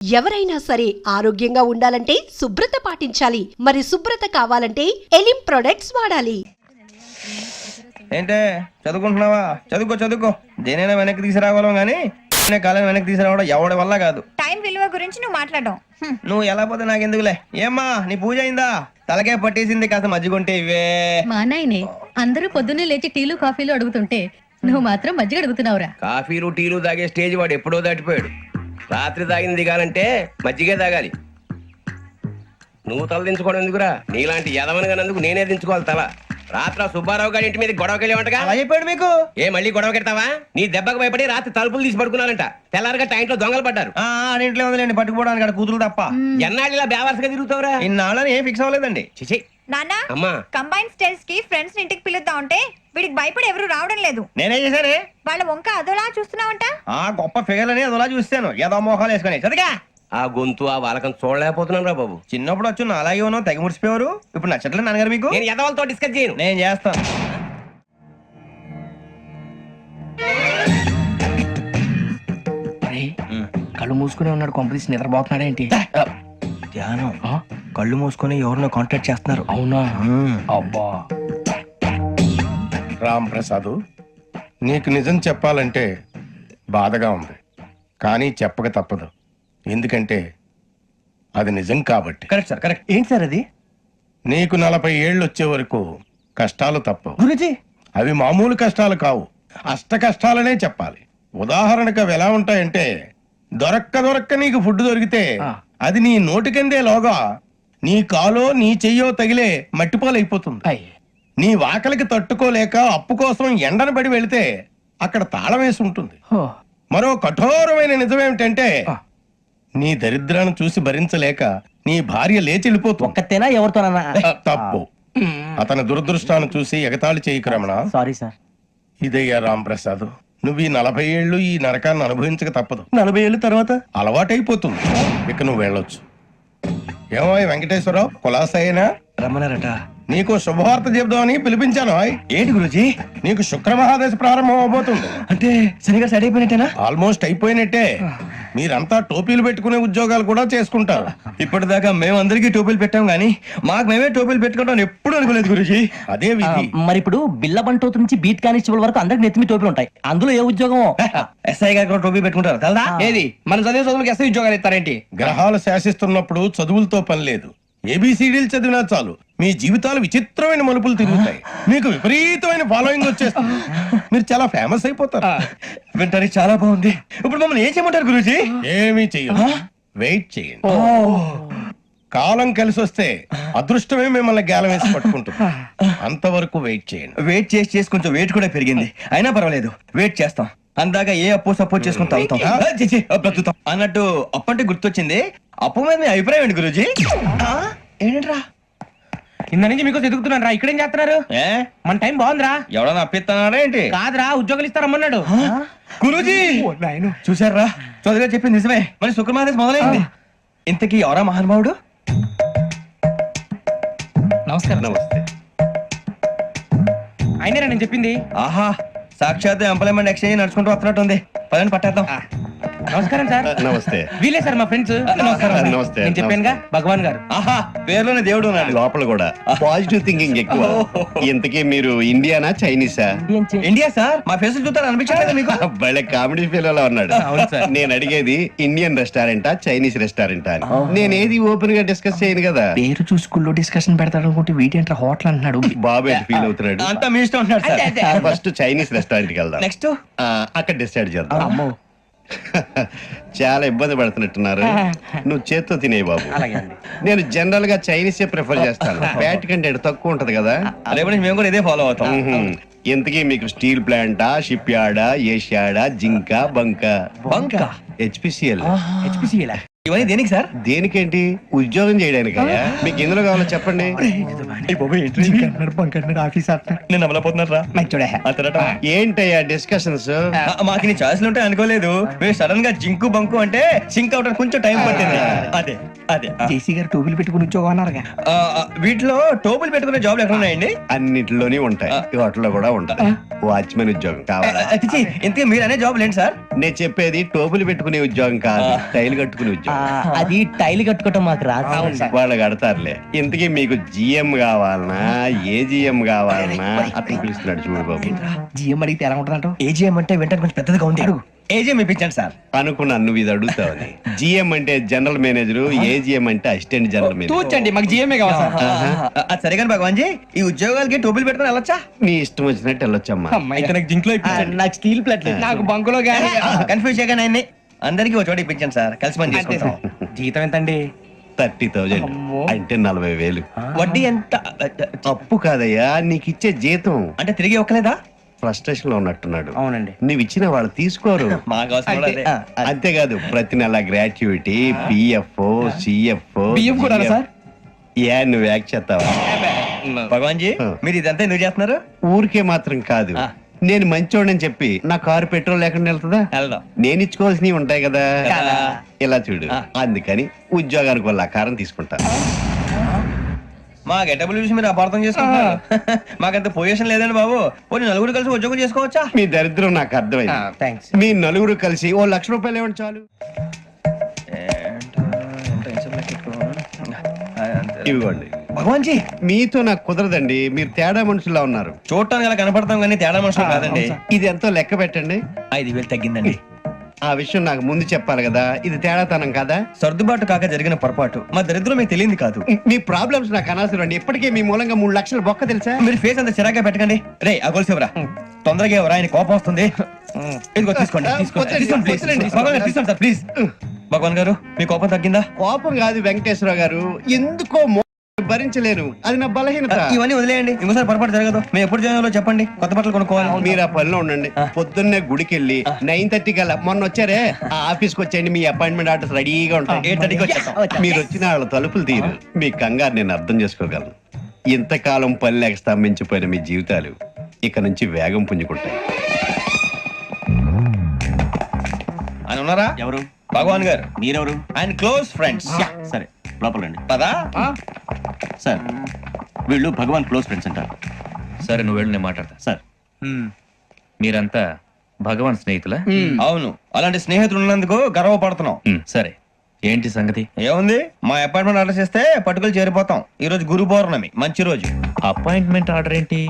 ఎవరైనా సరే ఆరోగ్యంగా ఉండాలంటే శుభ్రత పాటించాలి. మరి శుభ్రత కావాలంటే ఎలిం ప్రొడక్ట్స్ వాడాలి. ఏంటే చదువుకుంటున్నావా? చదువుకో దేనైనా వెనక్కి తీసుకురావాలం గానీ కాలం వెనక్కి తీసుకురావడం ఎవడి వల్ల కాదు. టైం విలువ గురించి నువ్వు మాట్లాడడం నువ్వు ఎలా పోతే నాకెందుకులే. ఏమ్మా నీ పూజ అయిందా? తలకే పట్టేసింది, కాస్త మజ్జిగుంటే ఇవే. మా నాయనే అందరూ పొద్దున్నే లేచి టీలు కాఫీలు అడుగుతుంటే నువ్వు మాత్రం మజ్జిగ అడుగుతున్నావురా. కాఫీలు టీలు తాగే స్టేజ్ వాడు ఎప్పుడో దాటిపోయాడు. రాత్రి తాగింది దిగాలంటే మజ్జిగే తాగాలి. నువ్వు తల దించుకోవడం ఎందుకురా? నీలాంటి యదవనగానందుకు నేనే దించుకోవాలి తల. రాత్రి సుబ్బారావు గారి ఇంటి మీద గొడవకి వెళ్ళేవంటగా. అలా చెప్పాడు మీకు? ఏ మళ్ళీ గొడవ కెడతావా? నీ దెబ్బకు భయపడి రాత్రి తలుపులు తీసి పడుకున్నారంట. తెల్లారగా టైంట్లో దొంగలు పడ్డారు. ఆడింట్లో ఉందిలేండి పట్టుకుపోవడానికి, అక్కడ కూతురు తప్ప. ఎన్నాళ్ళు ఇలా బేవర్స్గా తిరుగుతావురా? ఇన్నాళ్ళని ఏం ఫిక్స్ అవ్వలేదండి. చిచి నాన్న అమ్మా, కంబైన్ స్టైల్స్ కి ఫ్రెండ్స్ ఇంటికి పిలుద్దాం అంటే వీడికి భయపడి ఎవరు రావడం లేదు. నేనే చేశానే. వాళ్ళ వంక అదోలా చూస్తున్నావంట. గొప్ప ఫిగర్ అని అదోలా చూస్తాను. ఏదో మోహాలు వేసుకొని చదిగా ఆ గొంతు ఆ వాలకం చూడలేకపోతున్నాను రా బాబు. చిన్నప్పుడు వచ్చి నా అలాగే ఉన్నావు, తెగ ముడిచిపోయారు. ఇప్పుడు నచ్చట్లేదు నాన్నగారు మీకు? నేను యదవలతో డిస్కస్ చేయను. నేను చేస్తాను. కళ్ళు మూసుకునే ఉన్నాడు, కొంపదీసి నిద్రపోతున్నాడేంటి? ధ్యానం. కళ్ళు మూసుకొని ఎవరినో కాంటాక్ట్ చేస్తున్నారు. అవునా? అబ్బా. రామ్ ప్రసాద్, నీకు నిజం చెప్పాలంటే బాధగా ఉంది, కానీ చెప్పక తప్పదు. ఎందుకంటే అది నిజం కాబట్టి. Correct sir, correct. ఏంటి సార్ అది? నీకు 40 ఏళ్ళు వచ్చే వరకు కష్టాలు తప్పవు. గురుజీ, అవి మామూలు కష్టాలు కావు, అష్ట కష్టాలనే చెప్పాలి. ఉదాహరణకు అవి ఎలా ఉంటాయంటే, దొరక్క నీకు ఫుడ్ దొరికితే అది నీ నోటికందే లోగా నీ కాలో నీ చెయ్యో తగిలే మట్టిపాలైపోతుంది. నీ వాకలికి తట్టుకోలేక అప్పు కోసం ఎండను పడి వెళితే అక్కడ తాళం వేసి ఉంటుంది. మరో కఠోరమైన నిజమేమిటంటే, నీ దరిద్రాన్ని చూసి భరించలేక నీ భార్య లేచి వెళ్ళిపోతుంది. ఒక్కతేనా ఎవరితోనన్నా? తప్పు. అతని దురదృష్టాన్ని చూసి ఎగతాళి చేయకు రమణ. Sorry sir. ఇదయ్యా రాంప్రసాద్, నువ్వు ఈ 40 ఏళ్ళు ఈ నరకాన్ని అనుభవించక తప్పదు. 40 ఏళ్ళ తర్వాత అలవాటైపోతుంది. ఇక నువ్వు వెళ్ళొచ్చు. ఏమో వెంకటేశ్వరరావు, కులాసైనా రమ్మన్నారట. నీకు శుభవార్త చెబుదామని పిలిపించాను. ఏంటి గురుజీ? నీకు శుక్ర మహాదశ ప్రారంభం అవబోతుంది. అంటే సరిగా సెట్ అయిపోయినట్టేనా? ఆల్మోస్ట్ అయిపోయినట్టే. మీరంతా టోపీలు పెట్టుకునే ఉద్యోగాలు కూడా చేసుకుంటారు. ఇప్పటిదాకా మేమందరికీ టోపీలు పెట్టాం గానీ మాకు మేమే టోపీలు పెట్టుకుంటాం ఎప్పుడు అనుకోలేదు గురుజీ. అదే విధి. మరి ఇప్పుడు బిల్ల బంటోతు నుంచి బీట్ కానిస్టేబుల్ వరకు అందరికి నెత్తిమి టోపీలు ఉంటాయి. అందులో ఏ ఉద్యోగం? ఎస్ఐ గారు కూడా టోపీ పెట్టుకుంటారు తెలదా? ఏది మన చదివే చదువులకు ఎస్ఐ ఉద్యోగాలు ఇస్తారేంటి? గ్రహాలు శాసిస్తున్నప్పుడు చదువులతో పని లేదు. ఏబిసిడీలు చదివినా చాలు మీ జీవితాలు విచిత్రమైన మలుపులు తిరుగుతాయి. మీకు విపరీతమైన ఫాలోయింగ్ వచ్చేస్తుంది. మీరు చాలా ఫేమస్ అయిపోతారు. వింటానికి చాలా బాగుంది. ఇప్పుడు మమ్మల్ని ఏం చేయమంటారు గురూజీ? ఏమీ చెయ్యదు, వెయిట్ చేయండి. కాలం కలిసి వస్తే అదృష్టమే మిమ్మల్ని గేలం వేసి పట్టుకుంటుంది. అంతవరకు వెయిట్ చేయండి. వెయిట్ చేసి కొంచెం వెయిట్ కూడా పెరిగింది. అయినా పర్వాలేదు, వెయిట్ చేస్తాం. అందాక ఏ అప్పు సపోర్ట్ చేసుకుని తాగుతాం, బ్రతుకుతాం అన్నట్టు. అప్పు అంటే గుర్తొచ్చింది. అప్పు మీద మీ అభిప్రాయం ఏంటి గురూజీ? ఏంటరా కింద నుంచి మీకు ఎదుగుతున్నాను రా. ఇక్కడేం చేస్తున్నారు? మన టైం బాగుందిరా. ఎవడన్నా అప్పిస్తున్నారా ఏంటి? కాదురా, ఉద్యోగాలు ఇస్తారమ్మన్నాడు గురూజీ. చూసారా, చౌదరిగా చెప్పింది నిజమే. మరి శుక్రమాదేశ్ మొదలైంది. ఇంతకీ ఎవరా మహానుభావుడు? నమస్కారం. నమస్తే. అయినరా నేను చెప్పింది? ఆహా, సాక్షాత్ ఎంప్లాయ్మెంట్ ఎక్స్చేంజ్ నడుచుకుంటూ వస్తున్నట్టు ఉంది. పదని పట్టేద్దాం. నమస్కారం సార్. నమస్తే. వీలే సార్ మా ఫ్రెండ్స్. నమస్కారం. నమస్తే. నేను చెప్పానుగా, భగవాన్ గారు. ఆహా, పేరులోనే దేవుడు ఉన్నాడు. లోపల కూడా పాజిటివ్ థింకింగ్ ఎక్కువ. ఇంతకీ మీరు ఇండియానా చైనీసా? India sir. మా ఫేస్ చూస్తారు అనిపించలేదు మీకు? భలే కామెడీ ఫీల్ అలా ఉన్నాడు. నేను అడిగేది ఇండియన్ రెస్టారెంటా చైనీస్ రెస్టారెంటా అని. నేను ఏది ఓపెన్ గా డిస్కస్ చేయను కదా. పేరు చూసుకుల్లో డిస్కషన్ పెడతాడు అనుకుంటే వీటేంట్రా హోటల్ అంటున్నాడు. బాబు ఎట్ ఫీల్ అవుతున్నాడు? అంతా మీ ఇష్టం ఉంటున్నాడు సార్. ఫస్ట్ చైనీస్ రెస్టారెంట్ కి వెళ్దాం. నెక్స్ట్ అక్కడ డిసైడ్ చేద్దాం. అమ్మో, చాలా ఇబ్బంది పడుతున్నట్టున్నారు. నువ్వు చేత్తో తినే బాబు. నేను జనరల్ గా చైనీసే ప్రిఫర్ చేస్తాను. ఫ్యాట్ కంటెంట్ తక్కువ ఉంటది కదా. రేపు నుంచి మేము కూడా ఇదే ఫాలో అవుతాం. ఇంతకీ మీకు స్టీల్ ప్లాంటా, షిప్ యార్డా, ఏషియాడా, జింక, బంకా? హెచ్పిసిఎల్. హెచ్పిసిఎల్ ఇవన్నీ దేనికి సార్? దేనికేంటి? ఉద్యోగం చేయడానికి. మీకు ఎందులో కావాలో చెప్పండి. నేను అమలపోతున్నారా? ఏంటయ్యా డిస్కషన్స్? మాకు నీ ఛాయిస్లు ఉంటాయి అనుకోలేదు. మీరు సడన్ గా జింకు బంకు అంటే సింక్ అవడానికి కొంచెం టైం పట్టింది. అదే అదే జేసీ గారు టోపీలు పెట్టుకుని ఉద్యోగం అన్నారుగా. వీటిలో టోపులు పెట్టుకునే జాబ్లు ఎక్కడ ఉన్నాయండి? అన్నిటిలోనే ఉంటాయి, వాటిలో కూడా ఉంటాయి. వాచ్మెన్ ఉద్యోగం కావాలా? ఇంతకీ మీరు అనే జాబ్ ఏంటి సార్? నేను చెప్పేది టోపులు పెట్టుకునే ఉద్యోగం కాదు, టైల్ కట్టుకునే ఉద్యోగం. అది టైల్ కట్టుకోవటం మాకు రాదు. వాళ్ళు కడతారులే. ఇంతకీ మీకు జిఎం కావాలనా ఏజిఎం కావాలనా అతను పిలుస్తున్నాడు చూడు బాబు. జిఎం అడిగితే ఎలా ఉంటుందంట? ఏజీఎం అంటే వెంటనే కొంచెం పెద్దదిగా ఉంది. అడుగు. ఏజీఎం ఇప్పించండి సార్. అనుకున్నాను నువ్వు ఇది అడుగుతావని. జిఎం అంటే జనరల్ మేనేజర్, ఏజిఎం అంటే అసిస్టెంట్ జనరల్ మేనేజర్. తూచండి, మాకు జిఎంఏ కావాలి సార్. అది సరే కానీ భగవాన్ జీ, ఈ ఉద్యోగాలకి టోపీలు పెట్టుకుని వెళ్ళొచ్చా? నీ ఇష్టం వచ్చినట్టు వెళ్ళొచ్చమ్మా. నాకు స్టీల్ ప్లేట్ నాకు బంకులో గానీ. కన్ఫ్యూజ్ చేయగానే ఆయన్ని అందరికీ ఒక చోట ఇప్పించండి సార్, కలిసి పని చేసుకుంటాం. జీతం ఎంతండి? 30,000 అంటే 40,000. వడ్డీ ఎంత? అప్పు కాదయ్యా, నీకు ఇచ్చే జీతం. అంటే తిరిగి ఒక్కలేదా? ఫ్రస్ట్రేషన్ లో ఉన్నట్టున్నాడు. అవునండి. నువ్వు ఇచ్చిన వాళ్ళు తీసుకోరు. మాకు అవసరం కూడా అదే. అంతేకాదు ప్రతి నెల గ్రాట్యుటీ, పిఎఫ్, సిఎఫ్. బియ్యం కూడా సార్? ఏ నువ్వు యాక్ చేస్తావా? భగవాన్ జీ, మీరు ఇదంతా ఎందుకు చేస్తున్నారు? ఊరికే మాత్రం కాదు, నేను మంచోడని చెప్పి నా కారు పెట్రోల్ లేకుండా వెళ్తుందా? వెళ్దాం. నేను ఇచ్చుకోవాల్సినవి ఉంటాయి కదా. కదా. ఇలా చూడు, అందుకని ఉద్యోగానికి వాళ్ళ ఆకారం తీసుకుంటా. మా గెటబుల్ చూసి మీరు అపార్థం చేసుకుంటారు. మాకంత పొజిషన్ లేదండి బాబు. పోనీ నలుగురు కలిసి ఉద్యోగం చేసుకోవచ్చా? మీ దరిద్రం నాకు అర్థమైంది. థ్యాంక్స్. మీ నలుగురు కలిసి ఓ 1,00,000 రూపాయలు ఇవ్వండి చాలు. ఇవ్వండి. భగవాన్ జీ, మీతో నాకు కుదరదండి, మీరు తేడా మనుషుల్లా ఉన్నారు. చూడటానికి అలా కనపడతాం కానీ తేడా మనుషులు కాదండి. ఇది ఎంతో లెక్క పెట్టండి. 5,000 తగ్గిందండి. ఆ విషయం నాకు ముందు చెప్పాలి కదా, ఇది తేడాతనం కదా. సర్దుబాటు కాక జరిగిన పొరపాటు. మా దరిద్రం మీకు తెలియంది కాదు. మీ ప్రాబ్లమ్స్ నాకు అనవసరం అండి. ఇప్పటికే మీ మూలంగా 3,00,000 బొక్క తెలుసా? మీరు ఫేస్ అంత చిరాగా పెట్టకండి. రే ఆ గొలుసు ఎవరా? తొందరగా ఎవరా? ఆయన కోపం వస్తుంది. ఇదిగో తీసుకోండి, తీసుకోండి, తీసుకోండి, please. భగవాన్ గారు, తీసుకోండి సార్, ప్లీజ్. భగవాన్ గారు, మీ కోపం తగ్గిందా? కోపం కాదు వెంకటేశ్వర గారు, ఎందుకో భరించలేను, అది నా బలహీనత. ఇవన్నీ వదిలేయండి, ఇంకోసారి పొరపాటు జరగదు. మేము ఎప్పుడు జాయిన్ చెప్పండి, కొత్త బట్టలు కొనుక్కోవాలి. మీరు ఆ పనిలో ఉండండి. పొద్దున్నే గుడికి వెళ్ళి 9:30 కల్లా, మొన్న వచ్చారే ఆ ఆఫీస్కి వచ్చేయండి. మీ అపాయింట్మెంట్ ఆర్డర్స్ రెడీగా ఉంటాయి. 8:30కి వచ్చేస్తాం. మీరు వచ్చిన వాళ్ళ తలుపులు తీరు. మీ కంగారు నేను అర్థం చేసుకోగలను. ఇంతకాలం పని లేక స్తంభించిపోయిన మీ జీవితాలు ఇక నుంచి వేగం పుంజుకుంటాయి. ఆయన ఉన్నారా? ఎవరు? భగవాన్ గారు. మీరెవరు? ఆయన క్లోజ్ ఫ్రెండ్స్. సరే, లోపల రండి. పదా సార్, వీళ్ళు భగవాన్ క్లోజ్ ఫ్రెండ్స్ అంటారు. సరే, నువ్వు వెళ్ళి నేను మాట్లాడతా. సార్, మీరంతా భగవాన్ స్నేహితులా? అవును, అలాంటి స్నేహితులు ఉన్నందుకు గర్వపడుతున్నాం. సరే, ఏంటి సంగతి? ఏముంది, మా అపాయింట్మెంట్ ఆర్డర్ చేస్తే పట్టుకులు చేరిపోతాం. ఈ రోజు గురు పౌర్ణమి, మంచి రోజు. అపాయింట్మెంట్ ఆర్డర్ ఏంటి?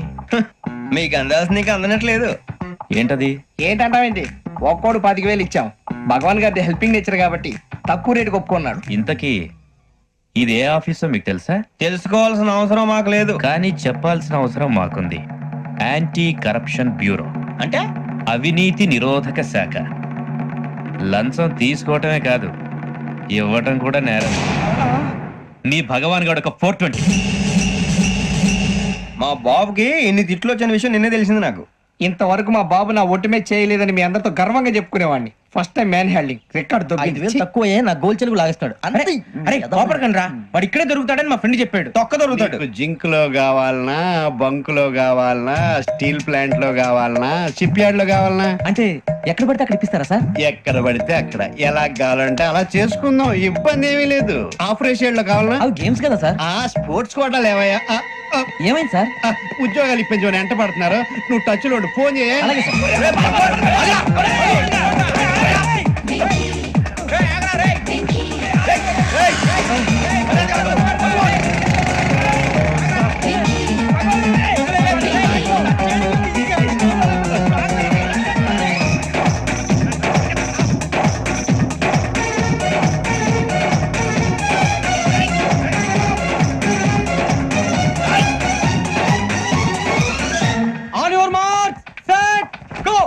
మీకు అందాల్సిన నీకు అందనట్లేదు. ఏంటది? ఏంటంటావేంటి? ఒక్కోడు 25,000 ఇచ్చాం. భగవాన్ గారి హెల్పింగ్ నేచర్ కాబట్టి తక్కువ రేటుకి ఒప్పుకున్నాడు. ఇంతకీ ఇది ఏ ఆఫీసో మీకు తెలుసా? తెలుసుకోవాల్సిన అవసరం మాకు లేదు, కానీ చెప్పాల్సిన అవసరం మాకుంది. యాంటీ కరప్షన్ బ్యూరో, అంటే అవినీతి నిరోధక శాఖ. లంచం తీసుకోవటమే కాదు, ఇవ్వటం కూడా నేరం. నీ భగవాన్ గారు ఒక 420. మా బాబుకి ఎన్ని తిట్లు వచ్చిన విషయం నిన్నే తెలిసింది నాకు. ఇంతవరకు మా బాబు నా ఒట్టుమే చేయలేదని మీ అందరితో గర్వంగా చెప్పుకునేవాడిని. First time man handing record దొరికింది. తక్కువే నా గోల్ చెలుగు లాగేస్తాడు. అరే కోపడకండి రా, వాడు ఇక్కడే దొరుకుతాడని మా ఫ్రెండ్ చెప్పాడు. తొక్క దొరుకుతాడు. మీకు జింక్ లో కావాలనా, బంక్ లో కావాలనా, స్టీల్ ప్లాంట్ లో కావాలనా, షిప్ యార్డ్ లో కావాలనా? అంటే ఎక్కడ పడితే అక్కడ ఇప్పిస్తారా సార్? ఎక్కడ పడితే అక్కడ, ఎలా కావాలంటే అలా చేసుకుందాం, ఇబ్బంది ఏమీ లేదు. ఆపరేషన్ లో కావాలనా? అవి గేమ్స్ కదా సార్. ఆ స్పోర్ట్స్ కోటా లేవయ్యా. ఏమైంది సార్? ఉద్యోగాలు ఇప్పించమని ఎంట పడుతున్నారు. నువ్వు టచ్ లో ఫోన్ చేయ. అలాగే sir. On your mark, set, go.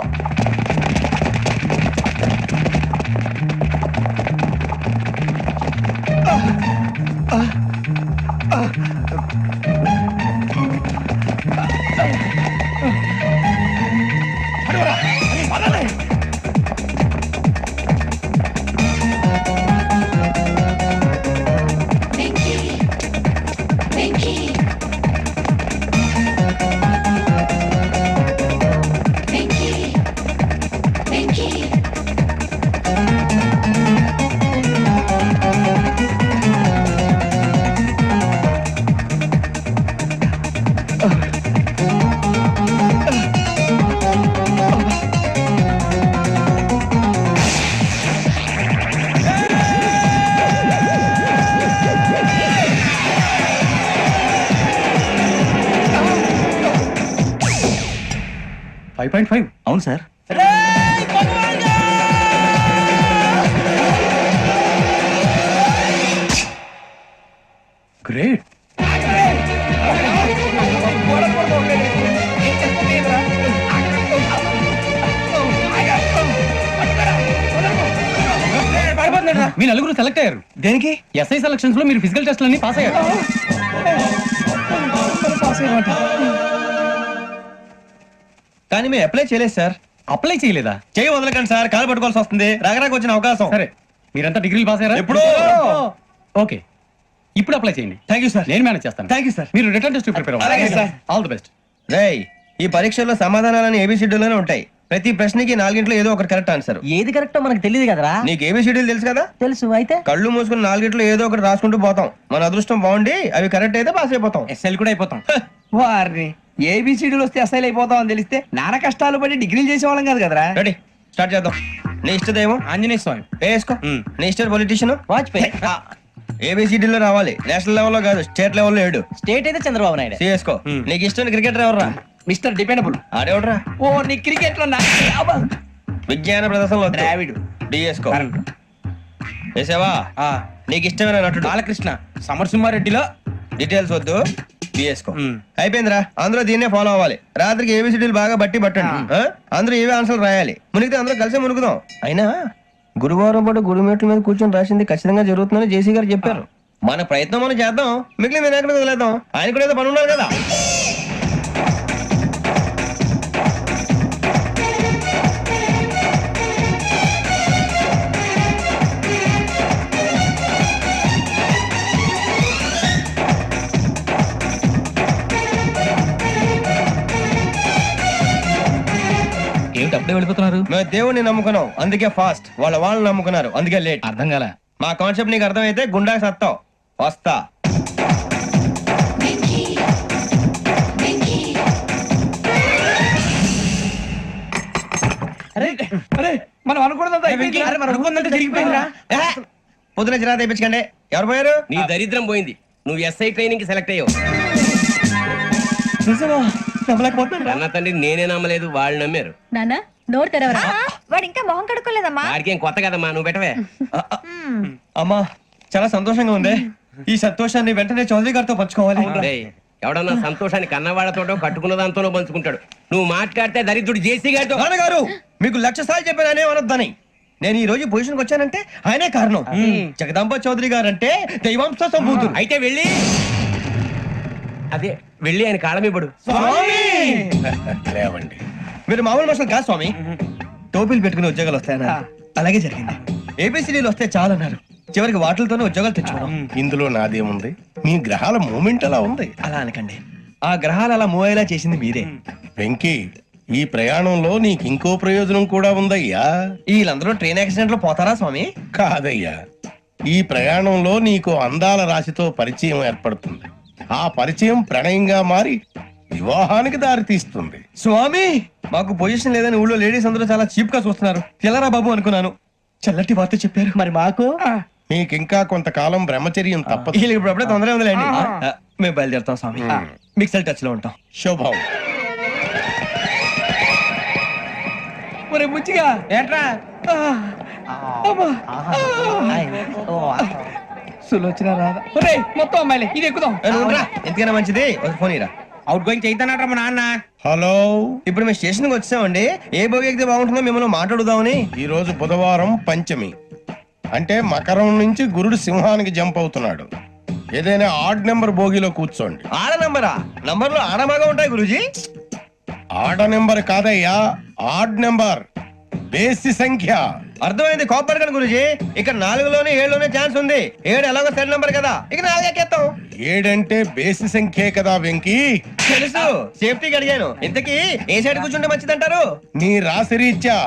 5.5 అవును సార్. గ్రేట్. మీ నలుగురు సెలెక్ట్ అయ్యారు. దేనికి? ఎస్ఐ సెలక్షన్స్ లో మీరు ఫిజికల్ టెస్ట్ అన్ని పాస్ అయ్యారు. కానీ మేము అప్లై చేయలేదు సార్. అప్లై చేయలేదా? చేయి వదలకండి సార్, కాలు పట్టుకోవాల్సి వస్తుంది. రాగరాకు వచ్చిన అవకాశం. సరే, మీరంతా డిగ్రీలు పాస్ అయ్యారా? ఎప్పుడో. ఓకే, ఇప్పుడు అప్లై చేయండి. Thank you sir. నేను మేనేజ్ చేస్తాను. Thank you sir. మీరు రిటర్న్ టెస్ట్ ప్రిపేర్ అలాగే సార్. All the best. రేయ్, ఈ పరీక్షల్లో సమాధానాలని ఏబిసిడ్యూల్లోనే ఉంటాయి. ప్రతి ప్రశ్నకి 4 ఏదో ఒకటి కరెక్ట్ ఆన్సర్. ఏది కరెక్టో మనకు తెలియదు కదరా. నీకు ఏబిసిడ్యూల్ తెలుసు కదా? తెలుసు. అయితే కళ్ళు మూసుకుని 4 ఏదో ఒకటి రాసుకుంటూ పోతాం. మన అదృష్టం బాగుండి అవి కరెక్ట్ అయితే పాస్ అయిపోతాం. ఎస్ఎల్ కూడా అయిపోతాం. వారిని ఏబిసిడీలు వస్తే ఎస్ఐలు అయిపోతాం అని తెలిస్తే నాన్న కష్టాలు పడి డిగ్రీలు చేసేవాళ్ళం కాదు కదరా. రెడీ, స్టార్ట్ చేద్దాం. నీ ఇష్టదేమో ఆంజనేయ స్వామి. వేసుకో. నీ ఇష్ట పొలిటీషియన్ వాజ్పేయి. ఏబిసిడీలో రావాలి. నేషనల్ లెవెల్లో కాదు, స్టేట్ లెవెల్లో 7. స్టేట్ అయితే చంద్రబాబు నాయుడు. సిఎస్కో. నీకు ఇష్టం క్రికెటర్ ఎవర్రా? Mister dependable. ఆడేవడరా? ఓ, నీ క్రికెట్ లో విజ్ఞాన ప్రదర్శనలో ద్రావిడు. డిఎస్కో. వేసావా? నీకు ఇష్టమైన నటుడు? బాలకృష్ణ. సమరసింహారెడ్డిలో డీటెయిల్స్ వద్దు, బిఎస్కో. అయిపోయిందిరా. అందరూ దీన్నే ఫాలో అవ్వాలి. రాత్రికి ఏబిసిడీలు బాగా బట్టి పట్టండి. అందరూ ఏవే ఆన్సర్లు రాయాలి. మునిగితే అందరూ కలిసి మునుగుదాం. అయినా గురువారం పాటు గురుమేట్ల మీద కూర్చొని రాసింది ఖచ్చితంగా జరుగుతుందని జేసీ గారు చెప్పారు. మన ప్రయత్నం మనం చేద్దాం, మిగిలిన ఎక్కడ వదిలేద్దాం. ఆయన కూడా ఏదో పని ఉన్నారు కదా. ఏమిటి అప్పుడే వెళ్ళిపోతున్నారు? మేము దేవుడిని నమ్ముకున్నాం, అందుకే ఫాస్ట్. వాళ్ళని నమ్ముకున్నారు, అందుకే లేట్. అర్థం కాల. మా కాన్సెప్ట్ నీకు అర్థమైతే గుండా సత్తావు. వస్తా. మనం అనుకున్నదంతా జరిగిపోయిందిరా. పొద్దున చిరా తెప్పించకండి. ఎవరు పోయారు? నీ దరిద్రం పోయింది. నువ్వు ఎస్ఐ ట్రైనింగ్ కి సెలెక్ట్ అయ్యావు. అన్న తండ్రి నేనే నమ్మలేదు, వాళ్ళు నమ్మారు. నాన్న నోరు తెరవరా. వాడు ఇంకా మొహం కడుక్కోలేదమ్మా. వాడికి ఏం కొత్త కదమ్మా, నువ్వు పెట్టవే. అమ్మా, చాలా సంతోషంగా ఉంది. ఈ సంతోషాన్ని వెంటనే చౌదరి గారితో పంచుకోవాలి. డేయ్, ఎవడన్నా సంతోషాన్ని కన్నవాళ్లతోటో కట్టుకున్న దాంతోనో పంచుకుంటాడు. నువ్వు మాట్లాడితే దరిద్రుడు జేసీ గారితో. నాన్నగారు, మీకు 1,00,000 సార్లు చెప్పాను అనే అనొద్దని. నేను ఈ రోజు పొజిషన్కి వచ్చానంటే ఆయనే కారణం. జగదాంబ చౌదరి గారు అంటే దైవాంశ సంభూతుడు. అయితే వెళ్ళి అదే వెళ్ళి ఆయన కాళ్ళమివ్వడు. లేవండి. మీరు మామూలు మనుషులు కాదు స్వామి. టోపీలు పెట్టుకుని ఉద్యోగాలు వస్తాయన్నారు, అలాగే జరిగింది. ఏబిసిడీలు వస్తే చాలన్నారు, చివరికి వాటిలతోనే ఉద్యోగాలు తెచ్చుకున్నాం. ఇందులో నాదేముంది? మీ గ్రహాల మూమెంట్ అలా ఉంది. అలా అనకండి, ఆ గ్రహాలు అలా మూవ్ అయ్యేలా చేసింది మీరే. వెంకీ, ఈ ప్రయాణంలో నీకు ఇంకో ప్రయోజనం కూడా ఉందయ్యా. వీళ్ళందరూ ట్రైన్ యాక్సిడెంట్ లో పోతారా స్వామి? కాదయ్యా, ఈ ప్రయాణంలో నీకు అందాల రాశితో పరిచయం ఏర్పడుతుంది. ఆ పరిచయం ప్రణయంగా మారి వివాహానికి దారితీస్తుంది. స్వామి, మాకు పొజిషన్ లేదని ఊళ్ళో లేడీస్ అందరూ చాలా చీప్ గా చూస్తున్నారు. తెల్లరా బాబు అనుకున్నాను. చల్లటి వార్త చెప్పారు. మరి మాకు నీకింకా కొంతకాలం బ్రహ్మచర్యం తప్పదు. వీళ్ళకి ఇప్పుడు అప్పుడే తొందరగా ఉందిలేండి. మేము బయలుదేరుతాం స్వామి. మిక్సెల్ టచ్ లో ఉంటాం. శుభం. ఒరే బుచ్చిగా, ఏంట్రా? సులోచన రాదా? ఒరే మొత్తం అమ్మాయిలే, ఇది ఎక్కుదాం. ఎందుకైనా మంచిది ఒక ఫోన్ ఇరా. అవుట్ గోయింగ్ చేద్దానట్రా మా నాన్న. హలో, ఇప్పుడు మేము స్టేషన్ కి వచ్చామండి. ఏ బోగి ఎక్కితే బాగుంటుందో మిమ్మల్ని మాట్లాడుదామని. ఈ రోజు బుధవారం పంచమి, అంటే మకరం నుంచి గురుడు సింహానికి జంప్ అవుతున్నాడు. ఏదైనా ఆడ్ నెంబర్ బోగిలో కూర్చోండి. ఆడ నంబరా? నంబర్లు ఆడమాగా ఉంటాయి గురూజీ. ఆడ నెంబర్ కాదయ్యా, ఆడ్ నెంబర్, బేసి సంఖ్య. అర్థమైంది, కోపడకండి గురూజీ. ఇక్కడ 4లోనే 7లోనే ఛాన్స్ ఉంది. 7 ఎలాగో సెడ్ నంబర్ కదా, ఇక 4 ఎక్కేస్తాం. 7 అంటే బేసి సంఖ్యే కదా వెంకీ. తెలుసు, సేఫ్టీకి అడిగాను. ఇంతకీ ఏ సైడ్ కూర్చుంటే మంచిదంటారు? నీ రాశి రీత్యా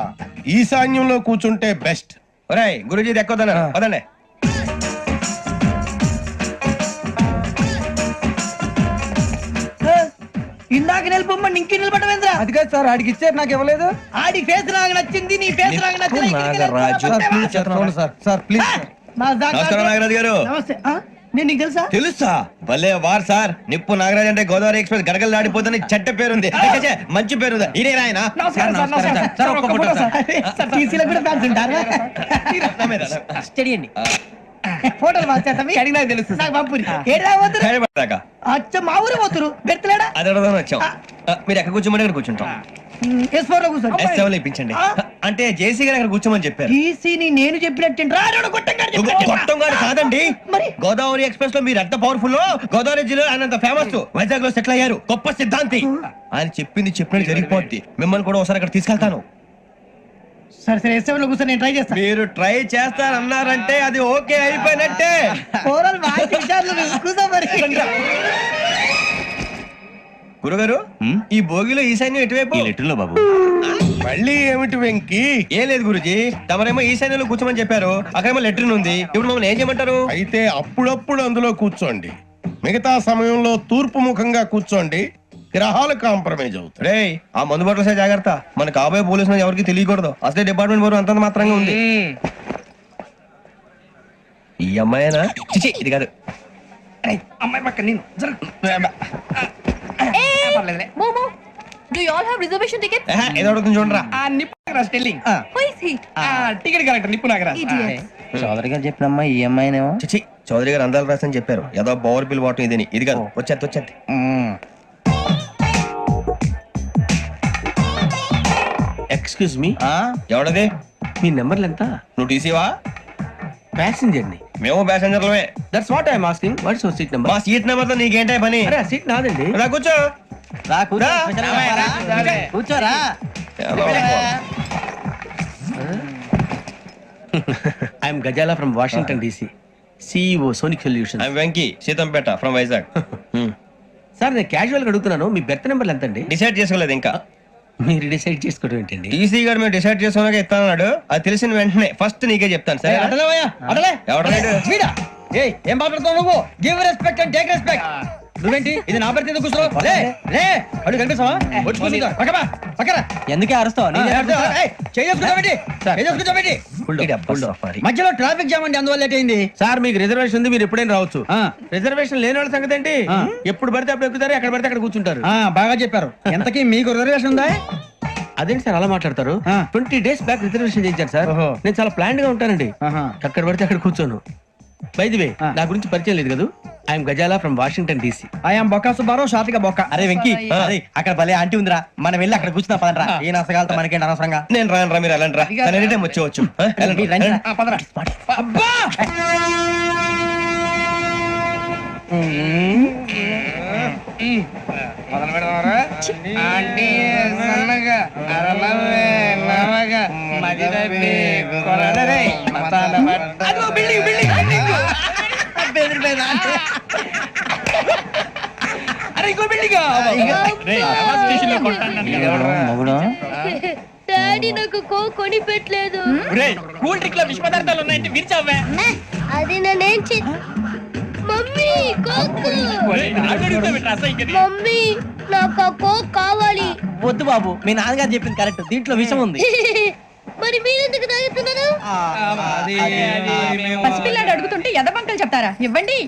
ఈశాన్యంలో కూర్చుంటే బెస్ట్. ఒరేయ్ గురూజీ దెక్కొద్దన్నారు, పదండి. ఇందాక నిలబొమ్మని ఇంకే నిలబడమేంద్రా? అది కాదు సార్, ఆడికి ఇచ్చారు, నాకు ఇవ్వలేదు. ఆడి ఫేస్ నాకు నచ్చింది, నీ ఫేస్ నాకు నచ్చింది. నాగరాజు. Sir please. నమస్కారం నాగరాజు గారు. నమస్తే. నేను నీకు తెలుసా? తెలుసా? భలే వార్ సార్. నిప్పు నాగరాజ్ అంటే గోదావరి ఎక్స్ప్రెస్ గడగలు దాడిపోతుంది చెడ్డ పేరుంది. ఛే, మంచి పేరు. ఇదే ఆయన నమస్కారం సార్, నమస్కారం సార్. సార్, ఒక్క ఫోటో సార్. సార్, TC లో కూడా ఫ్యాన్స్ ఉంటారా? స్టడీ అండి. ఫోటోలు మార్చేస్తాం. మీకు అడిగినా తెలుసు. నాకు పంపురి. ఏడా పోతురు? అచ్చ మా ఊరు పోతురు. బెర్తలేడా? అది అడగదామని వచ్చాం. మీరు ఎక్కడ కూర్చోమని అక్కడ కూర్చుంటాం. S4 లో కూర్చోండి. S7 ఇప్పించండి. అంటే జేసీ గారు అక్కడ కూర్చోమని చెప్పారు. టీసీని నేను చెప్పినట్టు గొప్పం గారు కాదండి. గోదావరి ఎక్స్ప్రెస్ లో మీరు ఎంత పవర్ఫుల్, గోదావరి జిల్లా ఆయన ఫేమస్, వైజాగ్ లో సెటిల్ అయ్యారు, గొప్ప సిద్ధాంతి. ఆయన చెప్పింది చెప్పినట్టు జరిగిపోద్ది. మిమ్మల్ని కూడా ఒకసారి అక్కడ తీసుకెళ్తాను. సరే సరే S7 లో కూర్చొని నేను ట్రై చేస్తాను. మీరు ట్రై చేస్తారన్నారంటే అది ఓకే అయిపోయినట్టే. ఓవరాల్ వాయిస్ విచారణ కూర్చో మరి. గురుగారు, ఈ భోగిలో ఈశాన్యం ఎటువైపు? ఈ లెటర్లో బాబు. మళ్ళీ ఏమిటి వెంకీ? ఏం లేదు గురుజీ, తమరేమో ఈశాన్యంలో కూర్చోమని చెప్పారు, అక్కడేమో లెటర్ ఉంది. ఇప్పుడు మమ్మల్ని ఏం చేయమంటారు? అయితే అప్పుడప్పుడు అందులో కూర్చోండి, మిగతా సమయంలో తూర్పు ముఖంగా కూర్చోండి. గ్రహాలు కాంప్రమైజ్ అవుతాయి. రే, ఆ మందు బట్టలసే జాగ్రత్త. మన కాబోయే పోలీసులు ఎవరికి తెలియకూడదు. అసలే డిపార్ట్మెంట్ బోరు అంతంత మాత్రంగా ఉంది. ఈ అమ్మాయినా? చిచి, ఇది కాదు. అమ్మాయి పక్క నేను Momo, do you all have reservation tickets? ఏదో అడుగుతుంది చూడరా. నిప్పు Nagaraj telling. Who is he? Ticket correct నిప్పు నాగరాజ్. చౌదరి గారు చెప్పినమ్మా ఈ అమ్మాయినేమో. చిచి, చౌదరి గారు అందాలు రాసని చెప్పారు. ఏదో బోర్ బిల్ వాటం ఇదని. ఇది కాదు. వచ్చేది. Excuse me, ఎవడది? మీ నెంబర్లు ఎంత? నువ్వు టీసీవా? ప్యాసింజర్ ని. మేము ప్యాసెంజర్లమే. That's what I'm asking. What's your seat number? మా సీట్ నెంబర్ తో నీకేంటే పని? అరే సీట్ నాదండి. రా కూర్చో. కూర్చోరా. I'm Ghazala from Washington DC, CEO Sonic Solution. I'm Venky, Seethampeta from Vizag. Sir నేను క్యాజువల్ గా అడుగుతున్నాను, మీ బెర్త్ నెంబర్లు ఎంత అండి? డిసైడ్ చేసుకోలేదు ఇంకా. మీరు డిసైడ్ చేసుకోవడం ఏంటండి? టీసీ గారు మేము డిసైడ్ చేసుకున్నాక ఇస్తానన్నాడు. అది తెలిసిన వెంటనే ఫస్ట్ నీకే చెప్తాను. సరే? వీడా? ఏయ్, ఏం మాట్లాడుతావు నువ్వు? Give respect and take respect. నువ్వేంటి ఇది నా పరిస్థితి? ఎందుకు కూర్చున్నావు? లే అడుగు కనిపిస్తావా? వచ్చి కూర్చుంటా. పక్కరా. ఎందుకే అరుస్తావు? మధ్యలో ట్రాఫిక్ జామ్ అండి, అందువల్ల లేట్ అయింది. సార్ మీకు రిజర్వేషన్ ఉంది, మీరు ఎప్పుడైనా రావచ్చు. రిజర్వేషన్ లేని వాళ్ళ సంగతి ఏంటి? ఎప్పుడు పడితే అప్పుడు ఎక్కుతారు, ఎక్కడ పడితే అక్కడ కూర్చుంటారు. బాగా చెప్పారు. ఎంతకీ మీకు రిజర్వేషన్ ఉందా? అదేంటి సార్ అలా మాట్లాడతారు? 20 days బ్యాక్ రిజర్వేషన్ చేయించారు సార్. నేను చాలా ప్లాన్డ్ గా ఉంటానండి. అక్కడ పడితే అక్కడ కూర్చోను. బై ది వే, నా గురించి పరిచయం లేదు కదా. I'm Ghazala from Washington DC. I'm Bokka Subbarao, షాతిక బొక్క. అరే వెంకీ, అక్కడ భలే ఆంటీ ఉందిరా, మనం వెళ్ళి అక్కడ కూర్చున్నా పదరా. ఏ నసగాలతో మనకేంటి అనవసరంగా. నేను రాను రా, మీరు వెళ్ళండి రా. ఎనీ టైం వచ్చేవచ్చు. అబ్బా మొదలు పెడదామరా? ఆంటీ సన్నగా అరలవే నవగా మదిరపి కొరడరే మతాల పట్ట. అదో బిల్డింగ్ బిల్డింగ్ బిల్డింగ్. బెదిరిపోయింది ఆంటీ. అరే ఇంకో బిల్డింగ్. డాడీ నాకు కోక్ కొని పెట్టలేదు. కూల్ డ్రింక్ లో విష పదార్థాలు ఉన్నాయంటే విరిచావే. అది నేనేం మమ్మీ కోక్. మమ్మీ నాకు ఆ కోక్ కావాలి. వద్దు బాబు, మీ నాన్నగారు చెప్పింది కరెక్ట్, దీంట్లో విషయం ఉంది. మరి మీరెందుకు తాగుతున్నారు? పసిపిల్లాడు అడుగుతుంటే ఎదబంకలు చెప్తారా? ఇవ్వండి.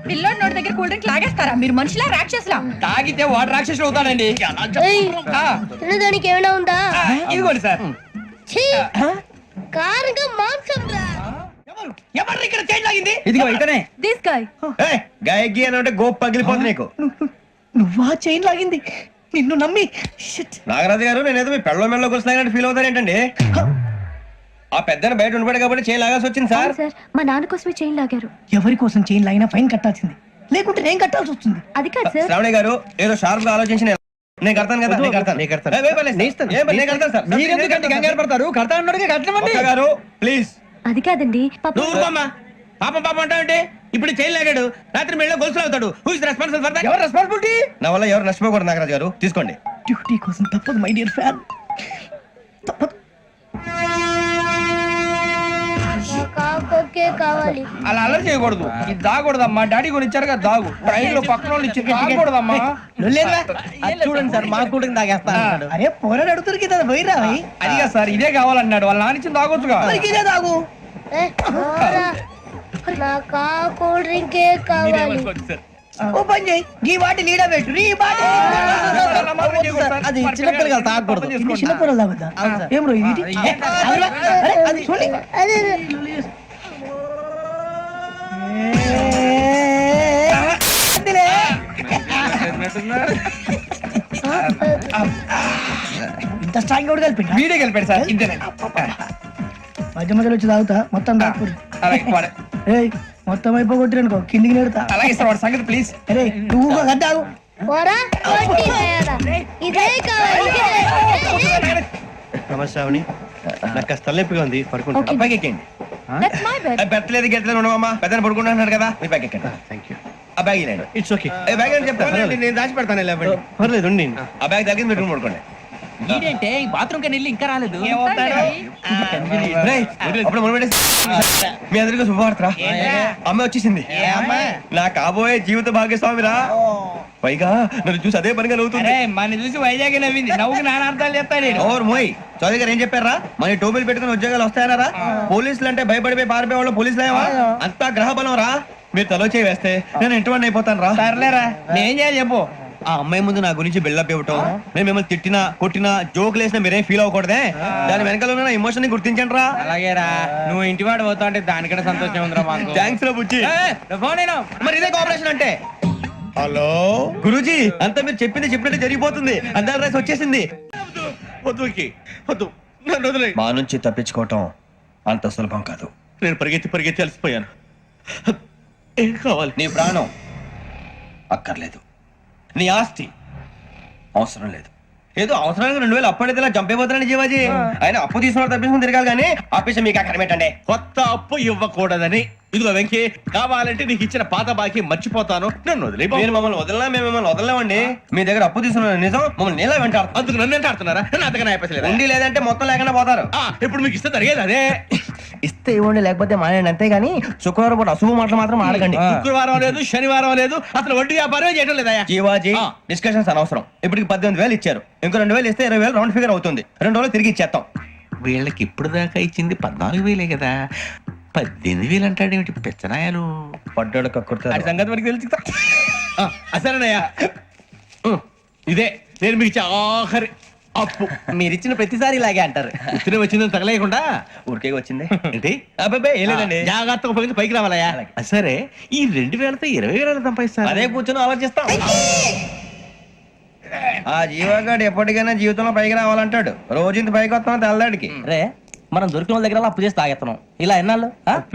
పిల్లోడి నోటి దగ్గర కూల్ డ్రింక్ లాగేస్తారా? మీరు మనుషులా రాక్షసులా? తాగితే వాడు రాక్షసుడు అవుతాడండి. దానికి ఏమైనా ఉందా? ఇదిగోండి సార్. కారంగా మాంసం రా. ఎవరు ఇక్కడ చైన్ లాగింది? ఇదిగో ఇతనే. This guy. గాయకి అని అంటే గోప్ పగిలిపోతుంది నీకు. నువ్వా చైన్ లాగింది? నిన్ను నమ్మి. నాగరాజు గారు, నేనేదో మీ పెళ్ళ మెళ్ళ గురిసినట్టు ఫీల్ అవుతారేంటండి? ఆ పెద్దని బయట ఉండిపోయాడు కాబట్టి చేయి లాగాల్సి వచ్చింది సార్. మా నాన్న కోసమే చైన్ లాగారు. ఎవరి కోసం చైన్ లాగినా ఫైన్ కట్టాల్సింది, లేకుంటే నేను కట్టాల్సి వస్తుంది. అది కాదు సార్. శ్రావణి గారు ఏదో షార్ప్ గా ఆలోచించి నేను కడతాను కదా. మీరెందుకంటే కంగారు పడతారు? కడతా అన్నాడుగా కట్టమండి. గారు ప్లీజ్. అది కాదండి. పాపం పాపం అంటావంటే ఇప్పుడు చైన్ లాగాడు, రాత్రి మెళ్ళ గొలుసులు అవుతాడు. Who is responsible for that? ఎవరు రెస్పాన్సిబిలిటీ? నా వల్ల ఎవరు నష్టపోకూడదు నాగరాజు గారు, తీసుకోండి. డ్యూటీ కోసం తప్పదు మై డియర్ ఫ్యాన్, తప్పదు. కేక్ కావాలి. అలా అల్లరి చేయకూడదు. ఇది దాగకూడదమ్మా. డాడీ కొని ఇచ్చారు కదా దాగు. ట్రైన్ లో పక్కన వాళ్ళు ఇచ్చి దాగకూడదమ్మా. చూడండి సార్ మా కూడా తాగేస్తా. అరే పోరాడు అడుగుతారు కదా పోయిరా. అదిగా సార్ ఇదే కావాలన్నాడు. వాళ్ళ నాన్న ఇచ్చింది తాగొచ్చుగా. ఇదే తాగు. నాకు కూల్ డ్రింక్ కేక్ కావాలి. ఓ పని చేయి. ఈ వాటి లీడ పెట్టు. ఈ వాటి అది చిన్నపిల్లలు కదా తాగకూడదు. చిన్నపిల్లలు తాగుతా. ఏం రో ఇది? అది చూడండి. అదే ఇంత స్ట్రాంగ్ కూడా కలిపి వీడే కలిపాడు సార్. ఇంతేనే మధ్య మధ్యలో వచ్చి తాగుతా. మొత్తం తాగకూడదు. ఏయ్ మొత్తం అయిపోగొట్టిరనుకో కిందికి నేడుతా. అలాగే సార్ వాడి సంగతి ప్లీజ్. అరే నువ్వు గద్దాగు. పోరా కొట్టి తయారా. ఇదే కావాలి. నమస్తే శ్రావణి, నాకు కాస్త తలెప్పిగా ఉంది, పడుకుంటా. అబ్బాయికి ఎక్కండి. That's my bed. పెట్టలేదు గెట్టలేదు ఉండవమ్మా. పెద్దని పడుకుంటున్నాడు కదా, మీ బ్యాగ్ ఎక్కండి. Thank you. ఆ బ్యాగ్ ఇలాండి. It's okay. బ్యాగ్ అని చెప్తాను, నేను దాచి పెడతాను. పర్లేదు ఉండి. ఆ బ్యాగ్ తగ్గింది పెట్టుకుని పడుకోండి. ఏంటంటే బాత్రూమ్ కని వెళ్ళి ఇంకా రాలేదు. రేయ్, అప్పుడు మొదలు పెట్టేసి మీ అందరికీ శుభవార్తరా. అమ్మ వచ్చేసింది. నా కాబోయే జీవిత భాగ్యస్వామిరా. పైగా నన్ను చూసి అదే పనిగా నవ్వుతుంది. మన చూసి వైజాగ్ నవ్వింది. నవ్వుకి నాన్న అర్థాలు చెప్తాడు. ఓర్ మోయ్, చౌదరి గారు ఏం చెప్పారా? మన టోబీలు పెట్టుకుని ఉద్యోగాలు వస్తాయనరా? పోలీసులు అంటే భయపడిపోయి పారిపోయే వాళ్ళు పోలీసులు ఏమా? అంతా గ్రహ బలం రా. మీరు తలో చేయి వేస్తే నేను ఇంటివాడిని అయిపోతాను రా. సర్లేరా నేనేం చేయాలి చెప్పు. ఆ అమ్మాయి ముందు నా గురించి బిల్డప్ ఇవ్వటం, నేను మిమ్మల్ని తిట్టినా కొట్టినా జోకులు వేసినా మీరేం ఫీల్ అవ్వకూడదే. దాని వెనకాల ఉన్న ఎమోషన్ ని గుర్తించండి రా. అలాగేరా నువ్వు ఇంటి వాడు పోతా అంటే దానికంటే సంతోషం ఉందిరా మాకు. థ్యాంక్స్ రా బుజ్జి. ఫోన్ అయినా మరి ఇదే కోఆపరేషన్ అంటే. హలో గురూజీ, అంతా మీరు చెప్పింది చెప్పినట్టు జరిగిపోతుంది. అందాల రైస్ వచ్చేసింది. వద్దు, నన్ను వదిలే. మా నుంచి తప్పించుకోవటం అంత సులభం కాదు. నేను పరిగెత్తి అలసిపోయాను. ఏం కావాలి? నీ ప్రాణం అక్కర్లేదు, నీ ఆస్తి అవసరం లేదు. ఏదో అవసరానికి 2000 అప్పటిది ఇలా చంపేపోతున్నాను జీవాజీ. ఆయన అప్పు తీసుకున్న తప్పించుకుని తిరగాలి కానీ ఆపేసి మీకు అక్కడ పెట్టండి. కొత్త అప్పు ఇవ్వకూడదని. ఇదిగో వెంకీ, కావాలంటే నీకు ఇచ్చిన పాత బాకీ మర్చిపోతాను, నన్ను వదిలే. మీరు మమ్మల్ని వదలనా? మేము మిమ్మల్ని వదలలేమండి. మీ దగ్గర అప్పు తీసుకున్న నిజం మమ్మల్ని నీలా వెంటాడు. అందుకు నన్ను ఎంత ఆడుతున్నారా? నన్ను అంతగా అయిపోతలేదు. ఉండి లేదంటే మొత్తం లేకుండా పోతారు. ఇప్పుడు మీకు ఇస్తే జరిగేది అదే. ఇస్తే ఇవ్వండి, లేకపోతే మానేయండి. అంతేగాని శుక్రవారం పూట అశుభ మాటలు మాత్రం ఆడకండి. శుక్రవారం లేదు, శనివారం లేదు, అసలు వడ్డీ వ్యాపారమే చేయడం లేదా? జీవాజీ, డిస్కషన్స్ అనవసరం. ఇప్పటికి 18,000 ఇచ్చారు. ఇంకో 2,000 ఇస్తే 20,000 రౌండ్ ఫిగర్ అవుతుంది. 2 రోజులు తిరిగి ఇచ్చేస్తాం. వీళ్ళకి ఇప్పుడు దాకా ఇచ్చింది 14,000 కదా, 18,000 అంటాడేమిటి పెచ్చనాయాలు? పడ్డాడు కక్కుర్తాడు. సంగతి వరకు తెలుసు. అసలేనయ్యా, ఇదే నేను మీకు ఇచ్చే ఆఖరి అప్పు. మీరు ఇచ్చిన ప్రతిసారి ఇలాగే అంటారు. ఇతనే వచ్చిందని తగలేయకుండా ఊరికే వచ్చింది ఏంటి? అబ్బాయి ఏం లేదండి. జాగ్రత్తగా ఉపయోగించి పైకి రావాలయ్యా. సరే, ఈ 2,000తో 20,000 సంపాదిస్తారు. అదే కూర్చొని ఆలోచిస్తాం. ఆ జీవగాడు ఎప్పటికైనా జీవితంలో పైకి రావాలంటాడు. రోజు ఇంత పైకి వస్తాం తెల్లడికి. రే మనం దొరికిన వాళ్ళ దగ్గర అప్పు చేసి తాగెత్తనం. ఇలా ఎన్నాళ్ళు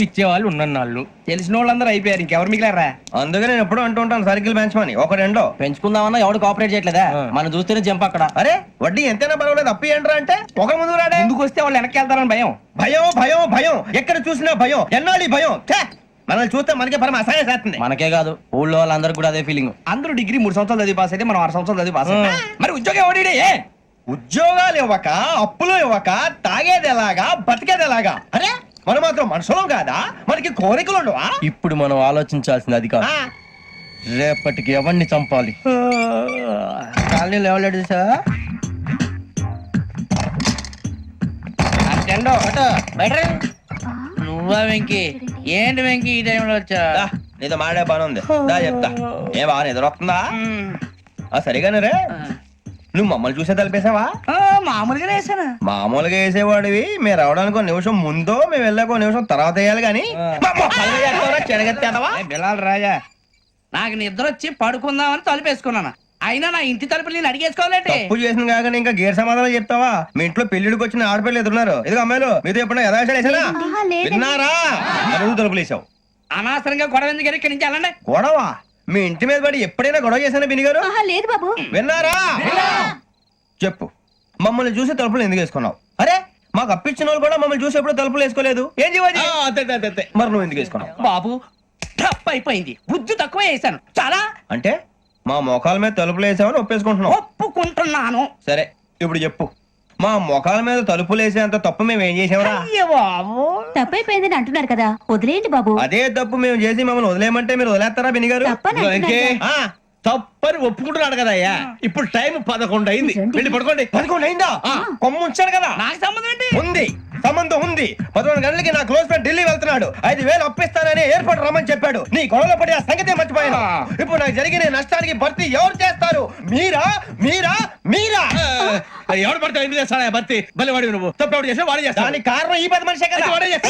ఇచ్చే వాళ్ళు ఉన్నన్నాళ్ళు తెలిసిన వాళ్ళందరూ అయిపోయారు. ఇంకెవరు మిగిలారా? అందుకే నేను ఎప్పుడు అంటూ ఉంటాను సర్కిల్ బెంచ్ మని ఒక రెండో పెంచుకుందామన్నా ఎవడు కోఆపరేట్ చేయట్లేదా? మనం చూస్తేనే జంప్ అక్కడ. అరే వడ్డీ ఎంతైనా పర్వాలేదు, అప్పు ఏంట్రా అంటే ఒక ముందు రాడే. ముందుకు వస్తే వాళ్ళు వెనక్కి వెళ్తారని భయం. భయం భయం భయం, ఎక్కడ చూసినా భయం. ఎన్నాళ్ళు భయం? మనల్ని చూస్తే మనకే పరమ అసహాయం చేస్తుంది. మనకే కాదు, ఊళ్ళో వాళ్ళందరూ కూడా అదే ఫీలింగ్. అందరూ డిగ్రీ 3 సంవత్సరాలు చదివి పాస్ అయితే మనం 6 సంవత్సరాలు చదివి పాస్. మరి ఉద్యోగం ఎవడి? ఉద్యోగాలు ఇవ్వక, అప్పులు ఇవ్వక, తాగేది ఎలాగా, బతికేది ఎలాగా? అరే మనం మాత్రం మనుషులం కాదా? మనకి కోరికలు ఉండవా? ఇప్పుడు మనం ఆలోచించాల్సింది అది కాదు, రేపటికి ఎవరిని చంపాలి. కాలనీలో ఎవరు సార్? నువ్వా వెంకీ? ఏంటి వెంకీ ఈ టైంలో వచ్చా? నీతో మాడే పని ఉంది, దా చెప్తా. ఏ బాగా నిద్రొస్తుందా? సరిగానే రే, నువ్వు మమ్మల్ని చూసే తలిపేసావా? మామూలుగానే వేసానా? మామూలుగా వేసేవాడివి. మీరు రావడానికి 1 నిమిషం ముందో, మేము వెళ్ళాక 1 నిమిషం తర్వాత వేయాలి కానీ బిలాల్ రాజా, నాకు నిద్ర వచ్చి పడుకుందామని తలుపేసుకున్నాను. అయినా నా ఇంటి తలుపులు నేను అడిగేసుకోవాలంటే తప్పు చేసిన కాక ఇంకా గేర్ సమాధానం చెప్తావా? మీ ఇంట్లో పెళ్లిడికి వచ్చిన ఆడపిల్లలు ఎదురున్నారు. ఇదిగో అమ్మాయిలు, మీతో ఎప్పుడైనా యథాశాలు వేసానా? విన్నారా? అడుగు తలుపులు వేసావు. అనవసరంగా గొడవ ఎందుకు ఇక్కడి నుంచి వెళ్ళండి. గొడవ? మీ ఇంటి మీద పడి ఎప్పుడైనా గొడవ చేశానా బిని గారు? లేదు బాబు. విన్నారా? చెప్పు, మమ్మల్ని చూసి తలుపులు ఎందుకు వేసుకున్నావు? అరే మాకు అప్పించిన వాళ్ళు కూడా మమ్మల్ని చూసి ఎప్పుడు తలుపులు వేసుకోలేదు. ఏం జీవాజీ? మరి నువ్వు ఎందుకు వేసుకున్నావు? బాబు టప్ అయిపోయింది, బుద్ధి తక్కువ వేసాను చాలా. అంటే మా మోకాల మీద తలుపులు వేసామని ఒప్పేసుకుంటున్నావు? ఒప్పుకుంటున్నాను. సరే ఇప్పుడు చెప్పు, మా ముఖాల మీద తలుపులు వేసేంత తప్పు మేము ఏం చేసామరా? అయ్య బాబు తప్పైపోయిందని అంటున్నారు కదా వదిలేయండి బాబు. అదే తప్పు మేము చేసి మమ్మల్ని వదిలేయమంటే మీరు వదిలేస్తారా బిని గారు? ఆ, తప్పని ఒప్పుకుంటున్నాడు కదా అయ్యా. ఇప్పుడు టైం 11 అయింది, వెళ్ళి పడుకోండి. 11 అయిందా? కొమ్ము ఉంచాడు కదా. నాకు సంబంధం ఏంటి? ఉంది, సంబంధం ఉంది. 11 గంటలకి నా క్లోజ్ ఫ్రెండ్ ఢిల్లీ వెళ్తున్నాడు. 5,000 అప్పిస్తానని ఎయిర్పోర్ట్ రమ్మని చెప్పాడు. నీ గొడవలో పడి ఆ సంగతి మర్చిపోయాను. ఇప్పుడు నాకు జరిగిన నష్టానికి భర్తీ ఎవరు చేస్తారు? మీరా మీరా మీరా? ఎవడు పడితే ఎందుకు చేస్తాడా భర్తీ? భలే వాడి నువ్వు తప్పు ఎవడు చేసా వాడే చేస్తా. దానికి కారణం ఈ 10 మనిషే కదా. వాడే చేస్తాడు.